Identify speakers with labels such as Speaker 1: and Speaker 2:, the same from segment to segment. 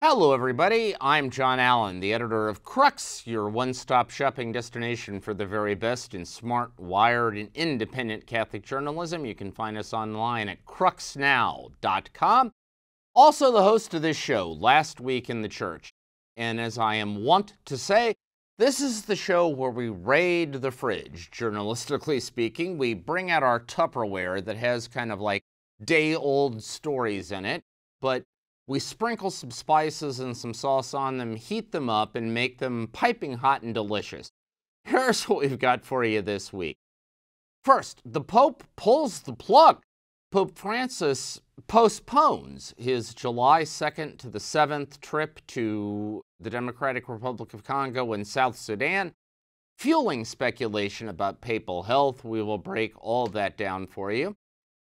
Speaker 1: Hello, everybody. I'm John Allen, the editor of Crux, your one-stop shopping destination for the very best in smart, wired, and independent Catholic journalism. You can find us online at cruxnow.com. Also the host of this show, Last Week in the Church. And as I am wont to say, this is the show where we raid the fridge, journalistically speaking. We bring out our Tupperware that has kind of like day-old stories in it, but we sprinkle some spices and some sauce on them, heat them up, and make them piping hot and delicious. Here's what we've got for you this week. First, the Pope pulls the plug. Pope Francis postpones his July 2nd to the 7th trip to the Democratic Republic of Congo and South Sudan, fueling speculation about papal health. We will break all that down for you.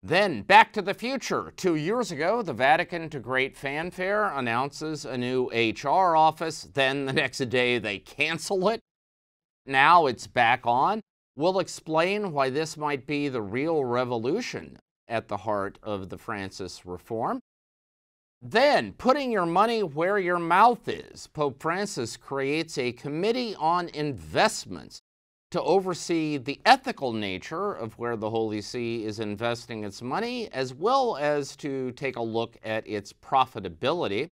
Speaker 1: Then, back to the future. 2 years ago, the Vatican, to great fanfare, announces a new HR office. Then, the next day, they cancel it. Now it's back on. We'll explain why this might be the real revolution at the heart of the Francis reform. Then, putting your money where your mouth is, Pope Francis creates a committee on investments to oversee the ethical nature of where the Holy See is investing its money, as well as to take a look at its profitability.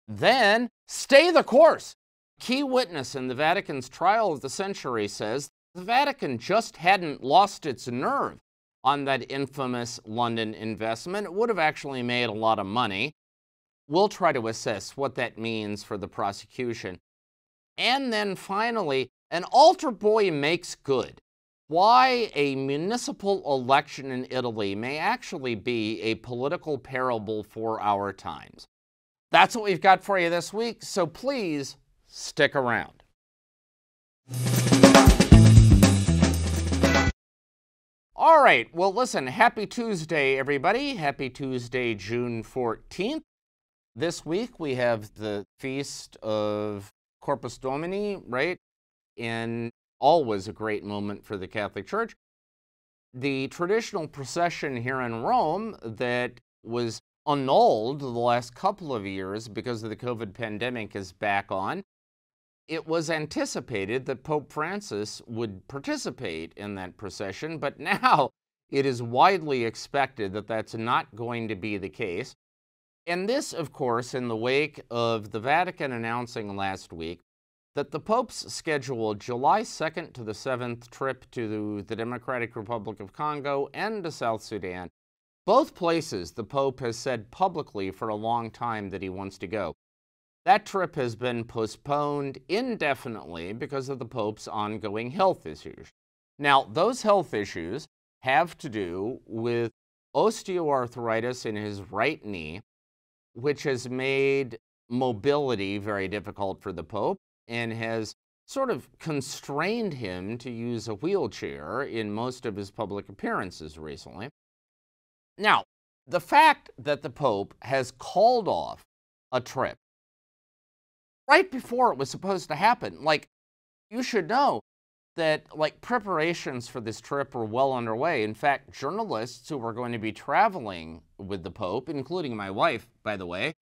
Speaker 1: Then, stay the course. Key witness in the Vatican's trial of the century says the Vatican just hadn't lost its nerve on that infamous London investment. It would have actually made a lot of money. We'll try to assess what that means for the prosecution. And then finally, an altar boy makes good. Why a municipal election in Italy may actually be a political parable for our times. That's what we've got for you this week, so please stick around. All right, well, listen, happy Tuesday, everybody. Happy Tuesday, June 14th. This week we have the feast of Corpus Domini, right? And always a great moment for the Catholic Church. The traditional procession here in Rome that was annulled the last couple of years because of the COVID pandemic is back on. It was anticipated that Pope Francis would participate in that procession, but now it is widely expected that that's not going to be the case. And this, of course, in the wake of the Vatican announcing last week that the Pope's scheduled July 2nd to the 7th trip to the Democratic Republic of Congo and to South Sudan, both places the Pope has said publicly for a long time that he wants to go. That trip has been postponed indefinitely because of the Pope's ongoing health issues. Now, those health issues have to do with osteoarthritis in his right knee, which has made mobility very difficult for the Pope and has sort of constrained him to use a wheelchair in most of his public appearances recently. Now, the fact that the Pope has called off a trip right before it was supposed to happen, like, you should know that, like, preparations for this trip were well underway. In fact, journalists who were going to be traveling with the Pope, including my wife, by the way,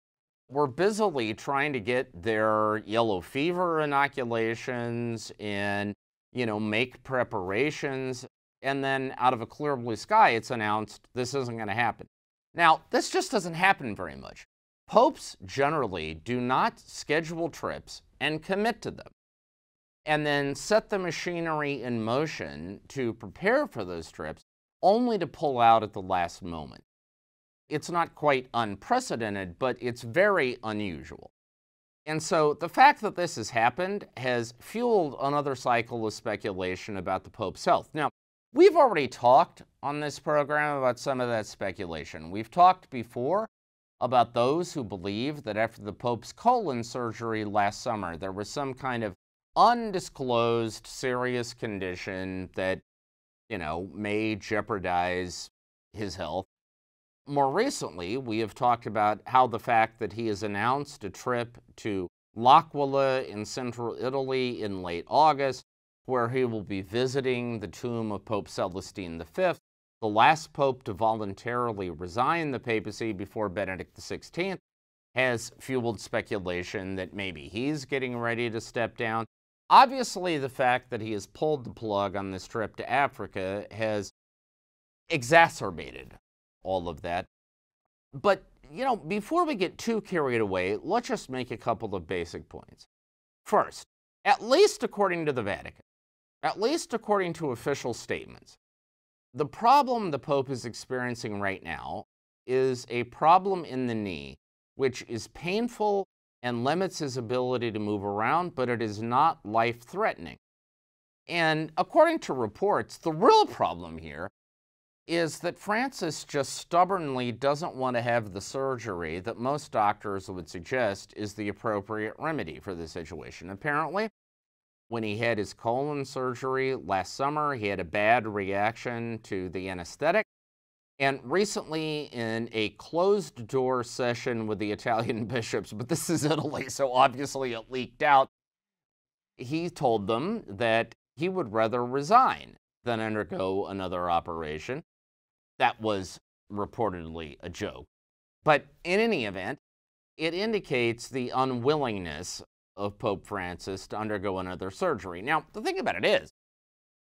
Speaker 1: were busily trying to get their yellow fever inoculations and, make preparations. And then out of a clear blue sky, it's announced this isn't going to happen. Now, this just doesn't happen very much. Popes generally do not schedule trips and commit to them and then set the machinery in motion to prepare for those trips only to pull out at the last moment. It's not quite unprecedented, but it's very unusual. And so the fact that this has happened has fueled another cycle of speculation about the Pope's health. Now, we've already talked on this program about some of that speculation. We've talked before about those who believe that after the Pope's colon surgery last summer, there was some kind of undisclosed serious condition that, may jeopardize his health. More recently, we have talked about how the fact that he has announced a trip to L'Aquila in central Italy in late August, where he will be visiting the tomb of Pope Celestine V, the last pope to voluntarily resign the papacy before Benedict XVI, has fueled speculation that maybe he's getting ready to step down. Obviously, the fact that he has pulled the plug on this trip to Africa has exacerbated all of that. But, before we get too carried away, let's just make a couple of basic points. First, at least according to the Vatican, at least according to official statements, the problem the Pope is experiencing right now is a problem in the knee, which is painful and limits his ability to move around, but it is not life-threatening. And according to reports, the real problem here is that Francis just stubbornly doesn't want to have the surgery that most doctors would suggest is the appropriate remedy for the situation. Apparently, when he had his colon surgery last summer, he had a bad reaction to the anesthetic. And recently, in a closed-door session with the Italian bishops, but this is Italy, so obviously it leaked out, he told them that he would rather resign than undergo another operation. That was reportedly a joke. But in any event, it indicates the unwillingness of Pope Francis to undergo another surgery. Now, the thing about it is,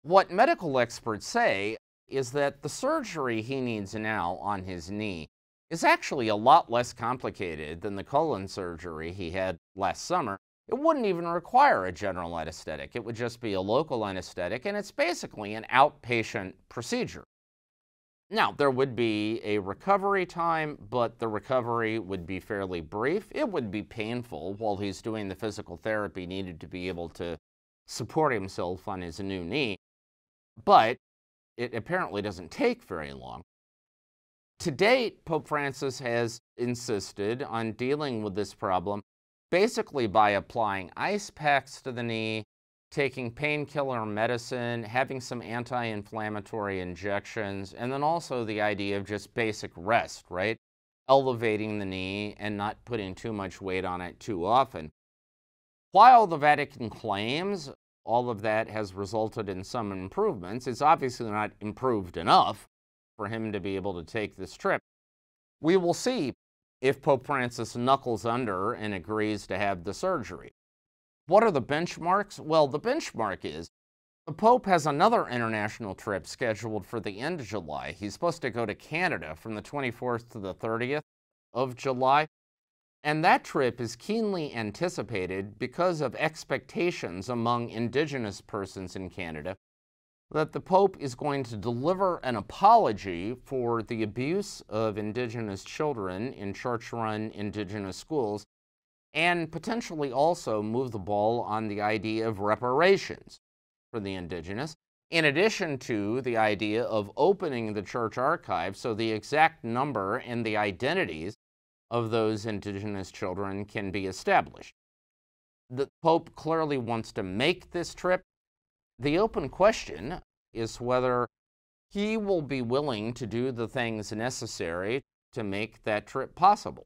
Speaker 1: what medical experts say is that the surgery he needs now on his knee is actually a lot less complicated than the colon surgery he had last summer. It wouldn't even require a general anesthetic. It would just be a local anesthetic, and it's basically an outpatient procedure. Now, there would be a recovery time, but the recovery would be fairly brief. It would be painful while he's doing the physical therapy needed to be able to support himself on his new knee, but it apparently doesn't take very long. To date, Pope Francis has insisted on dealing with this problem basically by applying ice packs to the knee, taking painkiller medicine, having some anti-inflammatory injections, and then also the idea of just basic rest, right? Elevating the knee and not putting too much weight on it too often. While the Vatican claims all of that has resulted in some improvements, it's obviously not improved enough for him to be able to take this trip. We will see if Pope Francis knuckles under and agrees to have the surgery. What are the benchmarks? Well, the benchmark is the Pope has another international trip scheduled for the end of July. He's supposed to go to Canada from the 24th to the 30th of July. And that trip is keenly anticipated because of expectations among Indigenous persons in Canada that the Pope is going to deliver an apology for the abuse of Indigenous children in church-run Indigenous schools, and potentially also move the ball on the idea of reparations for the Indigenous, in addition to the idea of opening the church archive so the exact number and the identities of those Indigenous children can be established. The Pope clearly wants to make this trip. The open question is whether he will be willing to do the things necessary to make that trip possible.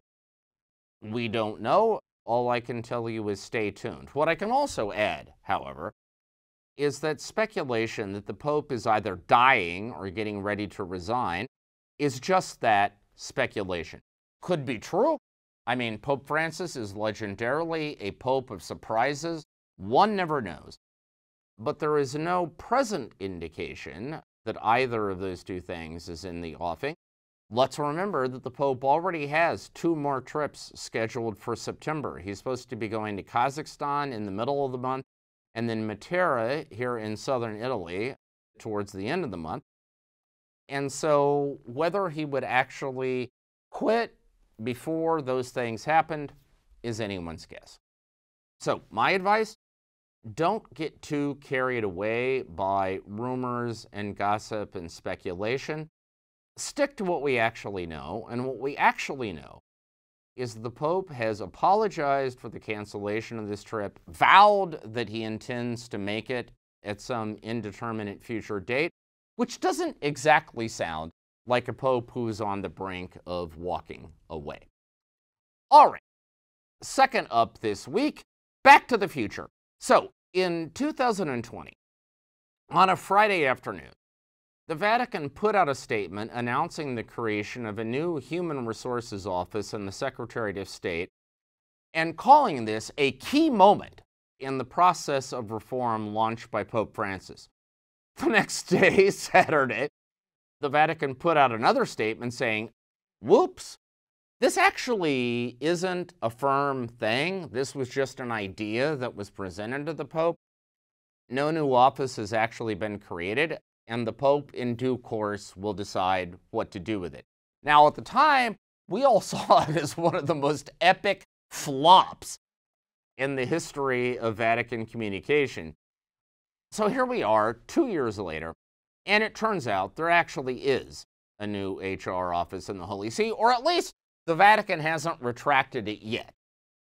Speaker 1: We don't know. All I can tell you is stay tuned. What I can also add, however, is that speculation that the Pope is either dying or getting ready to resign is just that, speculation. Could be true. I mean, Pope Francis is legendarily a pope of surprises. One never knows. But there is no present indication that either of those two things is in the offing. Let's remember that the Pope already has 2 more trips scheduled for September. He's supposed to be going to Kazakhstan in the middle of the month, and then Matera here in southern Italy towards the end of the month. And so whether he would actually quit before those things happened is anyone's guess. So my advice, don't get too carried away by rumors and gossip and speculation. Stick to what we actually know, and what we actually know is the Pope has apologized for the cancellation of this trip, vowed that he intends to make it at some indeterminate future date, which doesn't exactly sound like a Pope who's on the brink of walking away. All right, second up this week, Back to the Future. So, in 2020, on a Friday afternoon, the Vatican put out a statement announcing the creation of a new Human Resources Office in the Secretariat of State and calling this a key moment in the process of reform launched by Pope Francis. The next day, Saturday, the Vatican put out another statement saying, whoops, this actually isn't a firm thing. This was just an idea that was presented to the Pope. No new office has actually been created, and the Pope, in due course, will decide what to do with it. Now, at the time, we all saw it as one of the most epic flops in the history of Vatican communication. So here we are, 2 years later, and it turns out there actually is a new HR office in the Holy See, or at least the Vatican hasn't retracted it yet.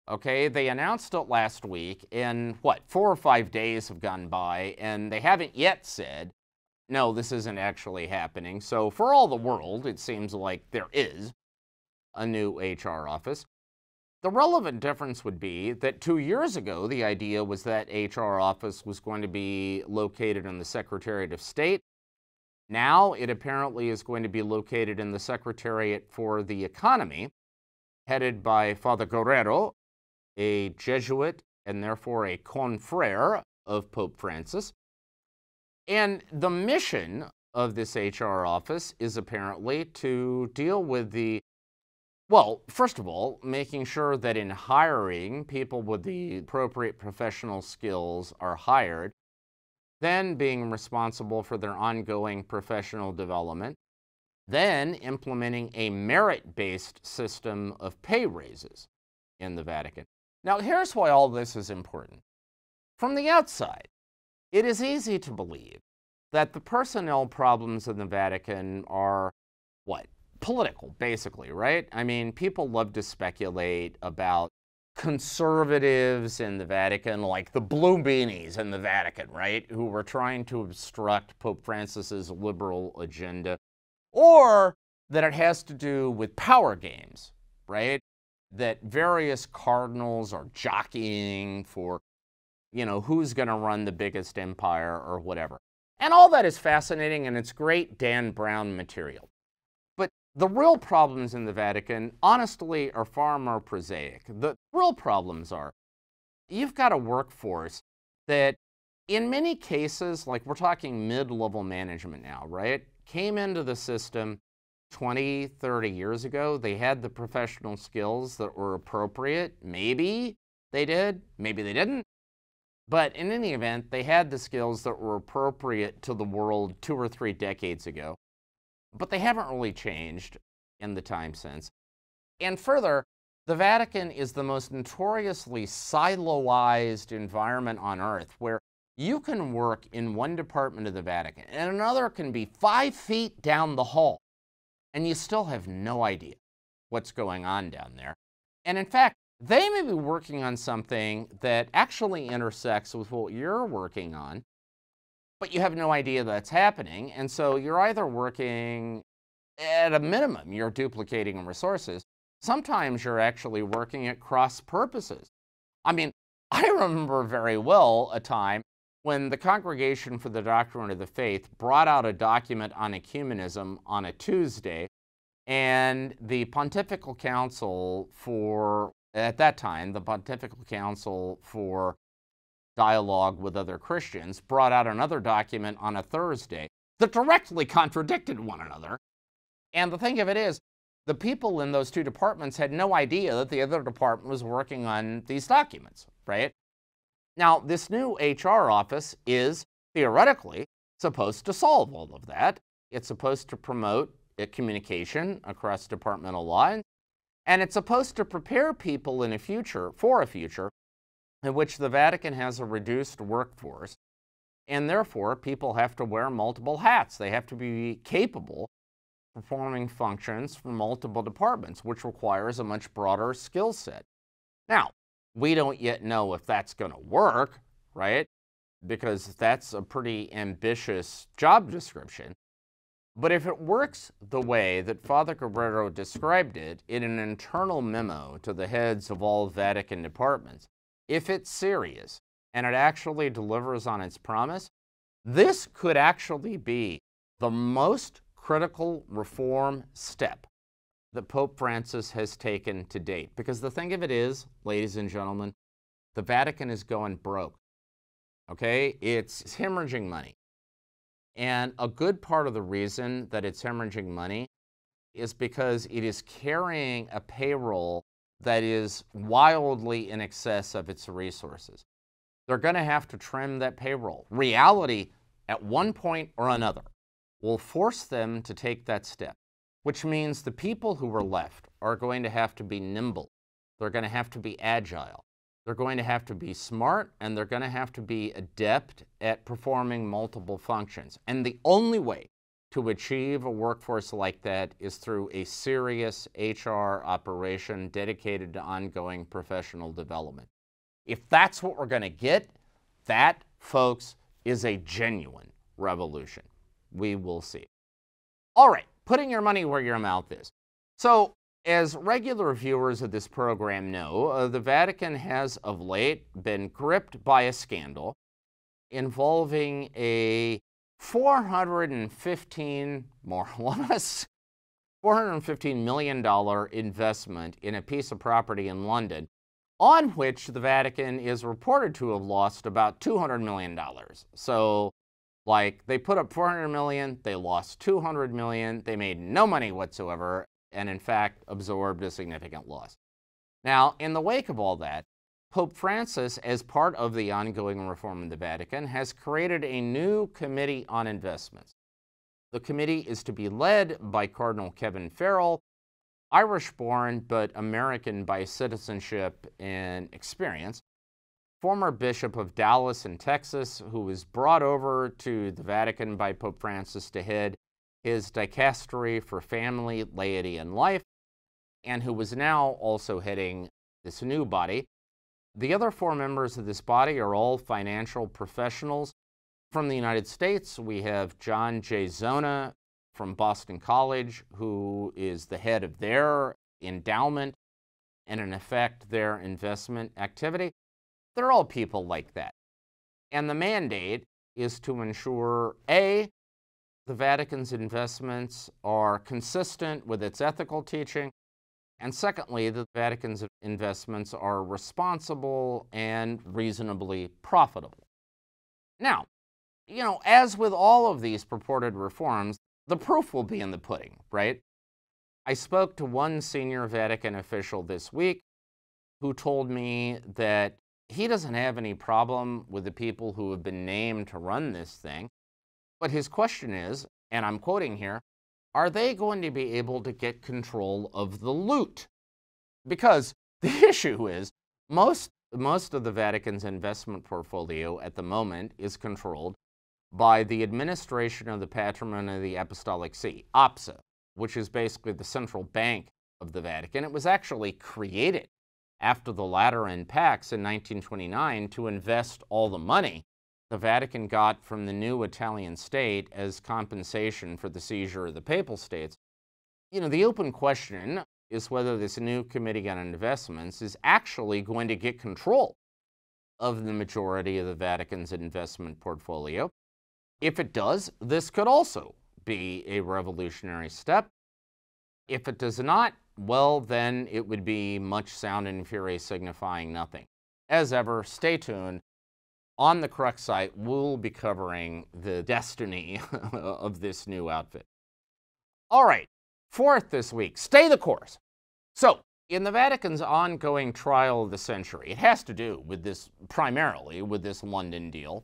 Speaker 1: Okay, they announced it last week, and 4 or 5 days have gone by, and they haven't yet said, no, this isn't actually happening. So for all the world, it seems like there is a new HR office. The relevant difference would be that 2 years ago, the idea was that HR office was going to be located in the Secretariat of State. Now it apparently is going to be located in the Secretariat for the Economy, headed by Father Guerrero, a Jesuit and therefore a confrere of Pope Francis. And the mission of this HR office is apparently to deal with first of all, making sure that in hiring, people with the appropriate professional skills are hired, then being responsible for their ongoing professional development, then implementing a merit-based system of pay raises in the Vatican. Now, here's why all this is important. From the outside, it is easy to believe that the personnel problems in the Vatican are, political, basically, right? I mean, people love to speculate about conservatives in the Vatican, like the blue beanies in the Vatican, right, who were trying to obstruct Pope Francis's liberal agenda, or that it has to do with power games, right? That various cardinals are jockeying for, who's going to run the biggest empire or whatever. And all that is fascinating, and it's great Dan Brown material. But the real problems in the Vatican, honestly, are far more prosaic. The real problems are, you've got a workforce that, in many cases, like we're talking mid-level management now, right, came into the system 20, 30 years ago. They had the professional skills that were appropriate. Maybe they did, maybe they didn't. But in any event, they had the skills that were appropriate to the world 2 or 3 decades ago. But they haven't really changed in the time since. And further, the Vatican is the most notoriously siloized environment on earth, where you can work in one department of the Vatican and another can be 5 feet down the hall, and you still have no idea what's going on down there. And in fact, they may be working on something that actually intersects with what you're working on, but you have no idea that's happening. And so you're either working, at a minimum, you're duplicating resources. Sometimes you're actually working at cross purposes. I mean, I remember very well a time when the Congregation for the Doctrine of the Faith brought out a document on ecumenism on a Tuesday, and the Pontifical Council at that time, the Pontifical Council for Dialogue with Other Christians brought out another document on a Thursday that directly contradicted one another. And the thing of it is, the people in those 2 departments had no idea that the other department was working on these documents, right? Now, this new HR office is theoretically supposed to solve all of that. It's supposed to promote communication across departmental lines, and it's supposed to prepare people for a future in which the Vatican has a reduced workforce, and therefore people have to wear multiple hats. They have to be capable of performing functions for multiple departments, which requires a much broader skill set. Now, we don't yet know if that's going to work, right? Because that's a pretty ambitious job description. But if it works the way that Father Guerrero described it in an internal memo to the heads of all Vatican departments, if it's serious and it actually delivers on its promise, this could actually be the most critical reform step that Pope Francis has taken to date. Because the thing of it is, ladies and gentlemen, the Vatican is going broke, okay? It's hemorrhaging money. And a good part of the reason that it's hemorrhaging money is because it is carrying a payroll that is wildly in excess of its resources. They're going to have to trim that payroll. Reality, at one point or another, will force them to take that step, which means the people who are left are going to have to be nimble. They're going to have to be agile. They're going to have to be smart, and they're going to have to be adept at performing multiple functions. And the only way to achieve a workforce like that is through a serious HR operation dedicated to ongoing professional development. If that's what we're going to get, that, folks, is a genuine revolution. We will see. All right, putting your money where your mouth is. So, as regular viewers of this program know, the Vatican has of late been gripped by a scandal involving a $415 million investment in a piece of property in London, on which the Vatican is reported to have lost about $200 million. So, like, they put up $400 million, they lost $200 million, they made no money whatsoever, and in fact absorbed a significant loss. Now, in the wake of all that, Pope Francis, as part of the ongoing reform of the Vatican, has created a new committee on investments. The committee is to be led by Cardinal Kevin Farrell, Irish-born but American by citizenship and experience, former Bishop of Dallas in Texas, who was brought over to the Vatican by Pope Francis to head his dicastery for family, laity, and life, and who was now also heading this new body. The other four members of this body are all financial professionals. From the United States, we have John J. Zona from Boston College, who is the head of their endowment and, in effect, their investment activity. They're all people like that. And the mandate is to ensure, A, the Vatican's investments are consistent with its ethical teaching, and secondly, the Vatican's investments are responsible and reasonably profitable. Now, as with all of these purported reforms, the proof will be in the pudding, right? I spoke to one senior Vatican official this week who told me that he doesn't have any problem with the people who have been named to run this thing, but his question is, and I'm quoting here, are they going to be able to get control of the loot? Because the issue is, most of the Vatican's investment portfolio at the moment is controlled by the Administration of the Patrimony of the Apostolic See, APSA, which is basically the central bank of the Vatican. It was actually created after the Lateran Pax in 1929 to invest all the money the Vatican got from the new Italian state as compensation for the seizure of the Papal States. The open question is whether this new Committee on Investments is actually going to get control of the majority of the Vatican's investment portfolio. If it does, this could also be a revolutionary step. If it does not, well, then it would be much sound and fury signifying nothing. As ever, stay tuned. On the Crux site, we'll be covering the destiny of this new outfit. All right, fourth this week, stay the course. So, in the Vatican's ongoing trial of the century, it has to do with this, primarily with this London deal,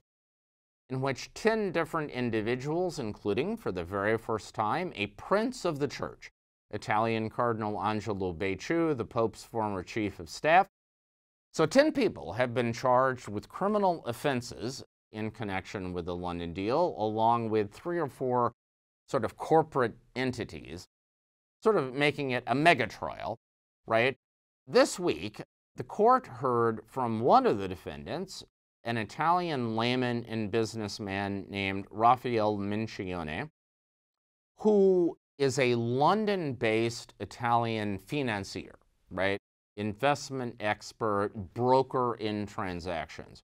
Speaker 1: in which 10 different individuals, including, for the very first time, a prince of the church, Italian Cardinal Angelo Becciu, the Pope's former chief of staff. So 10 people have been charged with criminal offenses in connection with the London deal, along with 3 or 4 sort of corporate entities, sort of making it a mega trial, right? This week, the court heard from one of the defendants, an Italian layman and businessman named Raphael Mincione, who is a London-based Italian financier, right? Investment expert, broker in transactions.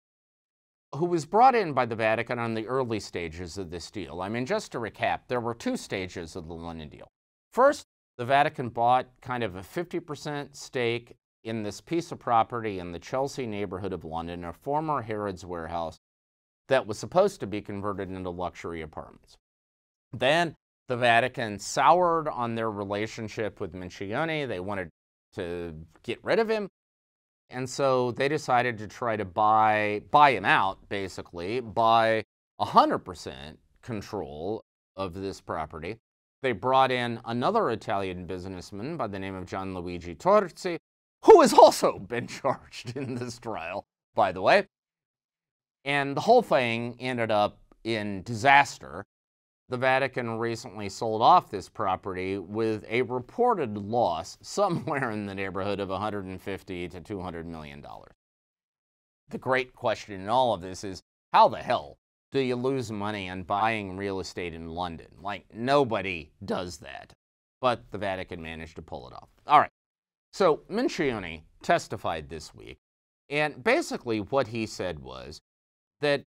Speaker 1: who was brought in by the Vatican on the early stages of this deal. I mean, just to recap, there were two stages of the London deal. First, the Vatican bought kind of a 50% stake in this piece of property in the Chelsea neighborhood of London, a former Harrods warehouse that was supposed to be converted into luxury apartments. Then the Vatican soured on their relationship with Mincione. They wanted to get rid of him. And so they decided to try to buy him out, basically, buy 100% control of this property. They brought in another Italian businessman by the name of Gianluigi Torzi, who has also been charged in this trial, by the way. And the whole thing ended up in disaster. The Vatican recently sold off this property with a reported loss somewhere in the neighborhood of $150 to $200 million. The great question in all of this is, how the hell do you lose money on buying real estate in London? Like, nobody does that. But the Vatican managed to pull it off. All right. So Mincione testified this week, and basically what he said was that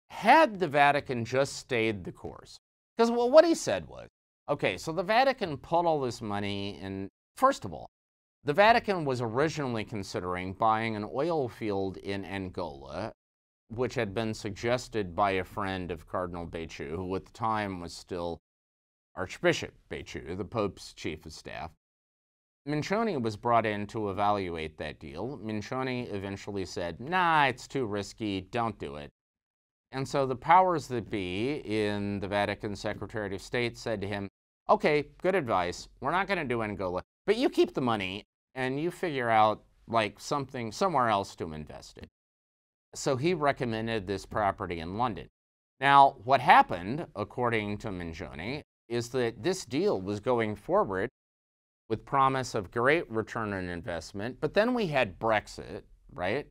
Speaker 1: had the Vatican just stayed the course, because what he said was, okay, so the Vatican put all this money in. First of all, the Vatican was originally considering buying an oil field in Angola, which had been suggested by a friend of Cardinal Becciu, who at the time was still Archbishop Becciu, the Pope's chief of staff. Mincione was brought in to evaluate that deal. Mincione eventually said, nah, it's too risky, don't do it. And so the powers that be in the Vatican Secretary of State said to him, okay, good advice, we're not going to do Angola, but you keep the money and you figure out like something somewhere else to invest it. So he recommended this property in London. Now, what happened, according to Mincione, is that this deal was going forward with promise of great return on investment, but then we had Brexit, right?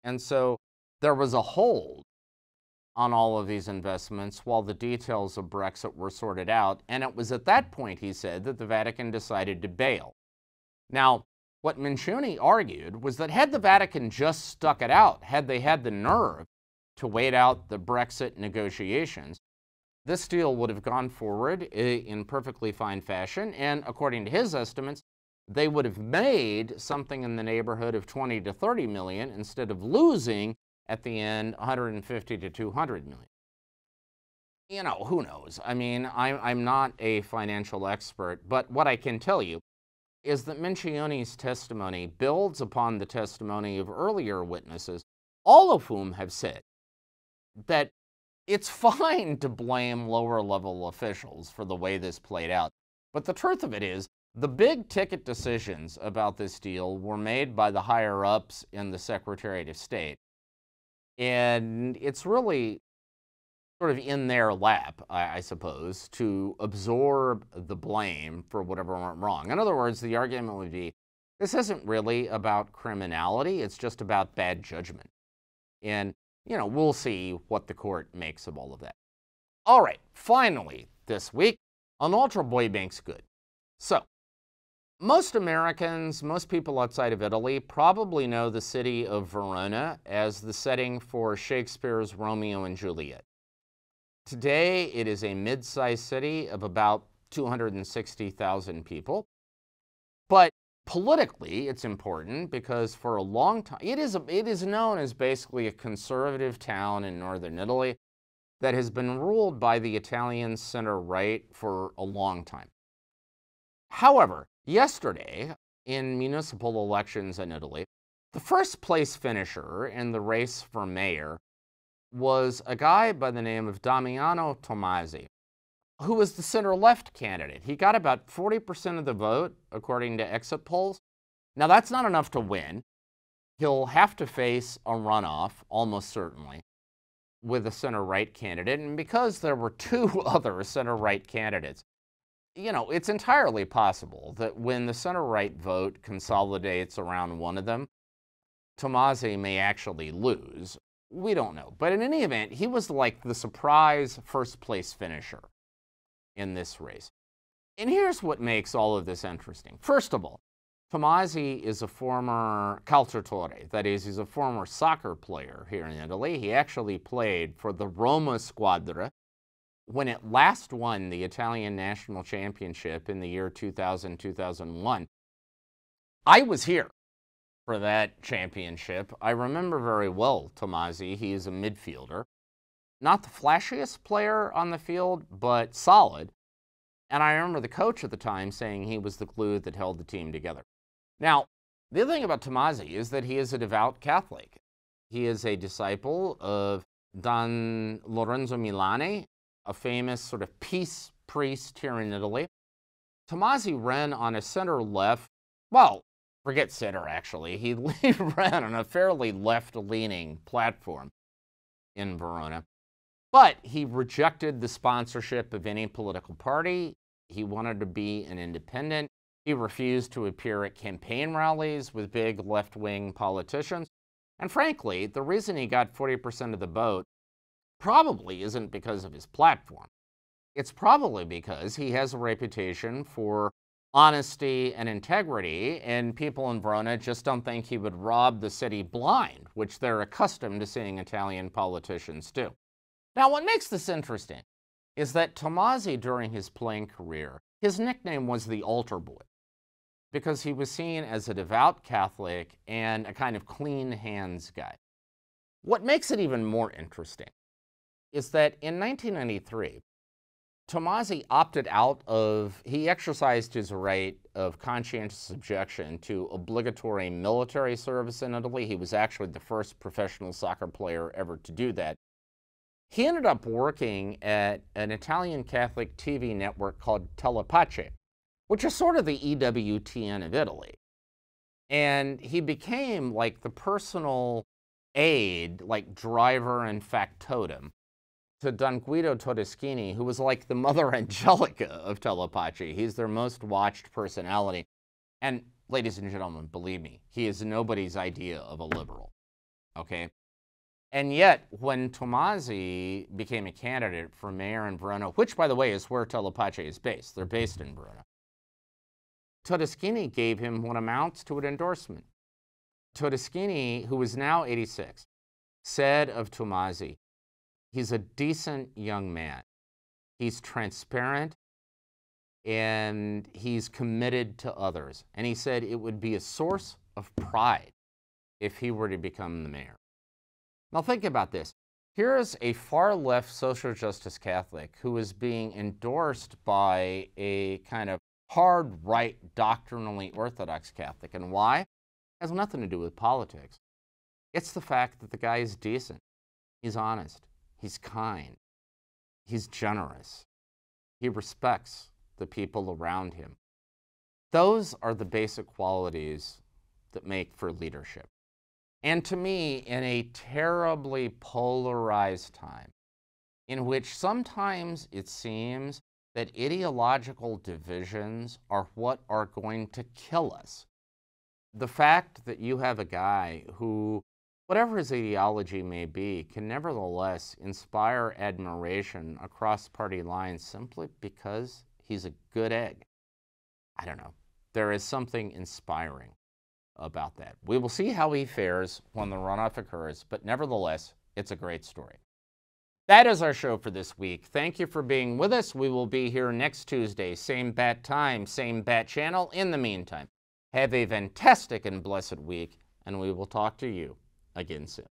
Speaker 1: And so there was a hold on all of these investments while the details of Brexit were sorted out, and it was at that point, he said, that the Vatican decided to bail. Now, what Mincione argued was that had the Vatican just stuck it out, had they had the nerve to wait out the Brexit negotiations, this deal would have gone forward in perfectly fine fashion, and according to his estimates, they would have made something in the neighborhood of 20 to 30 million instead of losing at the end 150 to 200 million. You know, who knows? I mean, I'm not a financial expert, but what I can tell you is that Mincione's testimony builds upon the testimony of earlier witnesses, all of whom have said that it's fine to blame lower-level officials for the way this played out. But the truth of it is, the big ticket decisions about this deal were made by the higher-ups in the Secretariat of State. And it's really sort of in their lap, I suppose, to absorb the blame for whatever went wrong. In other words, the argument would be, this isn't really about criminality, it's just about bad judgment. And you know, we'll see what the court makes of all of that. All right, finally, this week, an ultra boy bank's good. So, most Americans, most people outside of Italy, probably know the city of Verona as the setting for Shakespeare's Romeo and Juliet. Today, it is a mid-sized city of about 260,000 people, but politically, it's important because for a long time, it is known as basically a conservative town in northern Italy that has been ruled by the Italian center-right for a long time. However, yesterday, in municipal elections in Italy, the first place finisher in the race for mayor was a guy by the name of Damiano Tommasi, who was the center-left candidate. He got about 40% of the vote, according to exit polls. Now, that's not enough to win. He'll have to face a runoff, almost certainly, with a center-right candidate. And because there were two other center-right candidates, you know, it's entirely possible that when the center-right vote consolidates around one of them, Tommasi may actually lose. We don't know. But in any event, he was like the surprise first-place finisher in this race. And here's what makes all of this interesting. First of all, Tomasi is a former calciatore, that is, he's a former soccer player here in Italy. He actually played for the Roma squadra when it last won the Italian national championship in the year 2000-2001. I was here for that championship. I remember very well Tomasi. He is a midfielder. Not the flashiest player on the field, but solid. And I remember the coach at the time saying he was the glue that held the team together. Now, the other thing about Tomasi is that he is a devout Catholic. He is a disciple of Don Lorenzo Milani, a famous sort of peace priest here in Italy. Tomasi ran on a center-left, well, forget center actually, he ran on a fairly left-leaning platform in Verona. But he rejected the sponsorship of any political party. He wanted to be an independent. He refused to appear at campaign rallies with big left-wing politicians. And frankly, the reason he got 40% of the vote probably isn't because of his platform. It's probably because he has a reputation for honesty and integrity, and people in Verona just don't think he would rob the city blind, which they're accustomed to seeing Italian politicians do. Now, what makes this interesting is that Tomasi, during his playing career, his nickname was the Altar Boy, because he was seen as a devout Catholic and a kind of clean hands guy. What makes it even more interesting is that in 1993, Tomasi opted out of, he exercised his right of conscientious objection to obligatory military service in Italy. He was actually the first professional soccer player ever to do that. He ended up working at an Italian Catholic TV network called Telepace, which is sort of the EWTN of Italy. And he became like the personal aide, like driver and factotum, to Don Guido Todeschini, who was like the Mother Angelica of Telepace. He's their most watched personality. And ladies and gentlemen, believe me, he is nobody's idea of a liberal, okay? And yet, when Tomasi became a candidate for mayor in Verona, which, by the way, is where Telepace is based, they're based in Verona, Todeschini gave him what amounts to an endorsement. Todeschini, who is now 86, said of Tomasi, he's a decent young man. He's transparent, and he's committed to others. And he said it would be a source of pride if he were to become the mayor. Now think about this. Here's a far-left social justice Catholic who is being endorsed by a kind of hard-right, doctrinally orthodox Catholic. And why? It has nothing to do with politics. It's the fact that the guy is decent. He's honest. He's kind. He's generous. He respects the people around him. Those are the basic qualities that make for leadership. And to me, in a terribly polarized time, in which sometimes it seems that ideological divisions are what are going to kill us, the fact that you have a guy who, whatever his ideology may be, can nevertheless inspire admiration across party lines simply because he's a good egg. I don't know. There is something inspiring about that. We will see how he fares when the runoff occurs, but nevertheless, it's a great story. That is our show for this week. Thank you for being with us. We will be here next Tuesday, same bat time, same bat channel. In the meantime, have a fantastic and blessed week, and we will talk to you again soon.